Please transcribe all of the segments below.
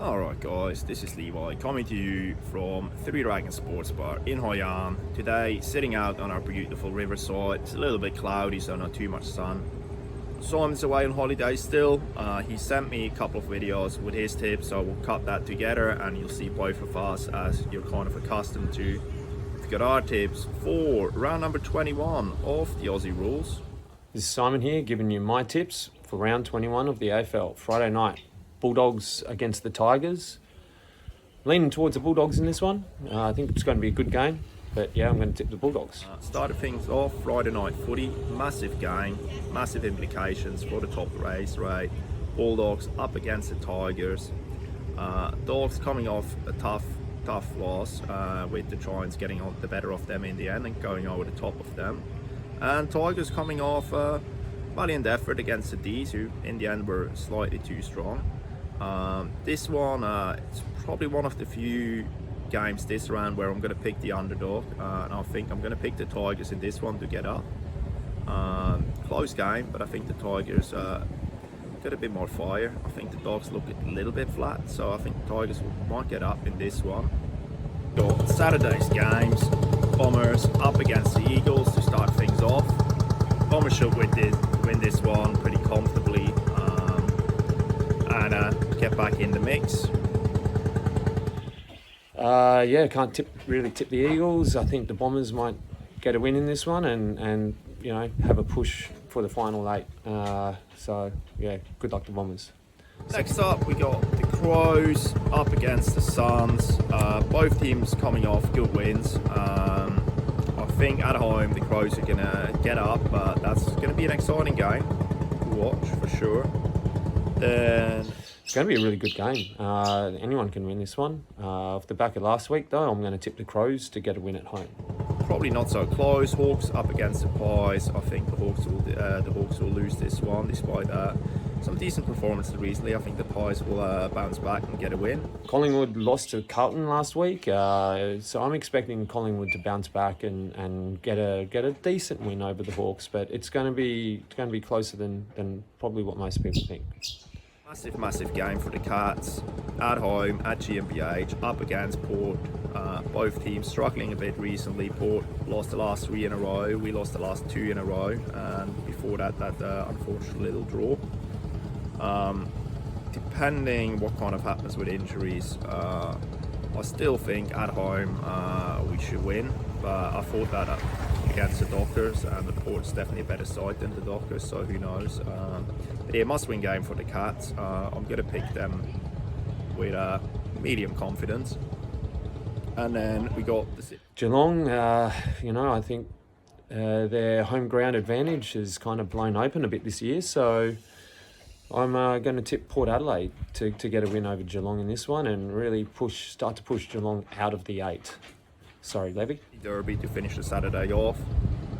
Alright guys, this is Levi coming to you from Three Dragons Sports Bar in Hoi An. Today, sitting out on our beautiful riverside. It's a little bit cloudy, so not too much sun. Simon's away on holiday still. He sent me a couple of videos with his tips, so we'll cut that together and you'll see both of us, as you're kind of accustomed to get our tips for round number 21 of the Aussie rules. This is Simon here, giving you my tips for round 21 of the AFL. Friday night, Bulldogs against the Tigers. Leaning towards the Bulldogs in this one. I think it's going to be a good game, but yeah, I'm going to tip the Bulldogs. Started things off, Friday night footy, massive game, massive implications for the top race rate. Bulldogs up against the Tigers. Dogs coming off a tough loss with the Giants getting on the better of them in the end and going over the top of them. And Tigers coming off a valiant effort against the D's, who in the end were slightly too strong. This one, it's probably one of the few games this round where I'm going to pick the underdog, and I think I'm going to pick the Tigers in this one to get up. Close game, but I think the Tigers got a bit more fire. I think the Dogs look a little bit flat, so I think the Tigers might get up in this one. Got Saturday's games, Bombers up against the Eagles to start things off. Bombers should win this one pretty comfortably and get back in the mix. Can't really tip the Eagles. I think the Bombers might get a win in this one and have a push for the final 8. Good luck to Bombers. Next up, we got the Crows up against the Suns. Both teams coming off good wins. I think at home the Crows are going to get up, but that's going to be an exciting game to watch for sure. Then It's going to be a really good game. Anyone can win this one. Off the back of last week, though, I'm going to tip the Crows to get a win at home. probably not so close. Hawks up against the Pies. I think the Hawks will lose this one, despite some decent performances recently. I think the Pies will bounce back and get a win. Collingwood lost to Carlton last week, so I'm expecting Collingwood to bounce back and get a decent win over the Hawks. But it's going to be closer than probably what most people think. Massive game for the Cats at home at GmbH up against Port. Both teams struggling a bit recently. Port lost the last 3 in a row. We lost the last 2 in a row, and before that unfortunate little draw. Depending what kind of happens with injuries, I still think at home we should win. But I thought that against the Dockers, and the Port's definitely a better side than the Dockers, so who knows. But yeah, must-win game for the Cats. I'm going to pick them with medium confidence. And then we got the Geelong. I think their home ground advantage has kind of blown open a bit this year, so I'm going to tip Port Adelaide to get a win over Geelong in this one and really start to push Geelong out of the 8. Sorry, Levi. Derby to finish the Saturday off.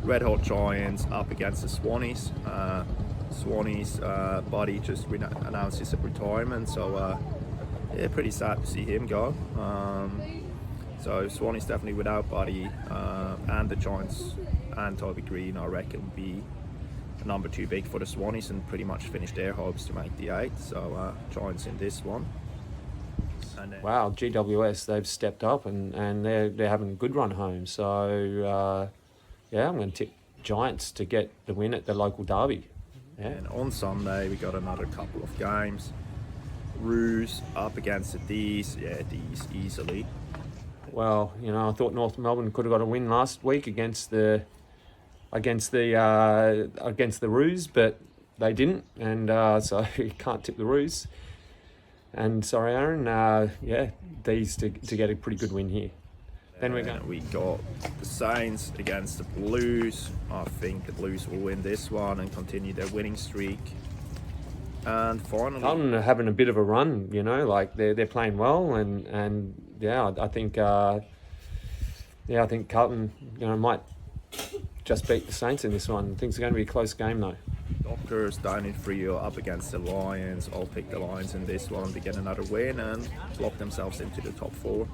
Red Hot Giants up against the Swannies. Swannies Buddy just announced his retirement, so pretty sad to see him go. So Swannies definitely without Buddy, and the Giants and Toby Green, I reckon, will be a number too big for the Swannies and pretty much finish their hopes to make the 8. So Giants in this one. Wow, GWS, they've stepped up and they're having a good run home. So I'm going to tip Giants to get the win at the local derby. Yeah. And on Sunday we got another couple of games. Roos up against the D's. Yeah, D's easily. Well, I thought North Melbourne could have got a win last week against the Roos, but they didn't, and so you can't tip the Roos. And sorry, Aaron. These to get a pretty good win here. Then we got the Saints against the Blues. I think the Blues will win this one and continue their winning streak. And finally, Carlton are having a bit of a run. They're playing well, and I think Carlton might just beat the Saints in this one. I think it's going to be a close game though. Dockers down in Freo up against the Lions. I'll pick the Lions in this one to get another win and lock themselves into the top 4.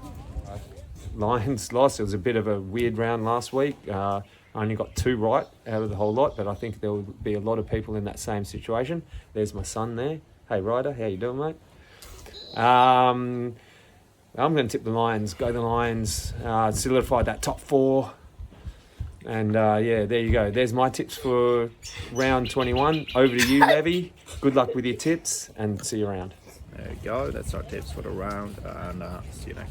Lions lost. It was a bit of a weird round last week. I only got 2 right out of the whole lot, but I think there will be a lot of people in that same situation. There's my son there. Hey Ryder, how you doing, mate? I'm going to tip the Lions. Go the Lions. Solidify that top 4. And yeah, there you go. There's my tips for round 21. Over to you, Levi. Good luck with your tips and see you around. There you go. That's our tips for the round, and see you next.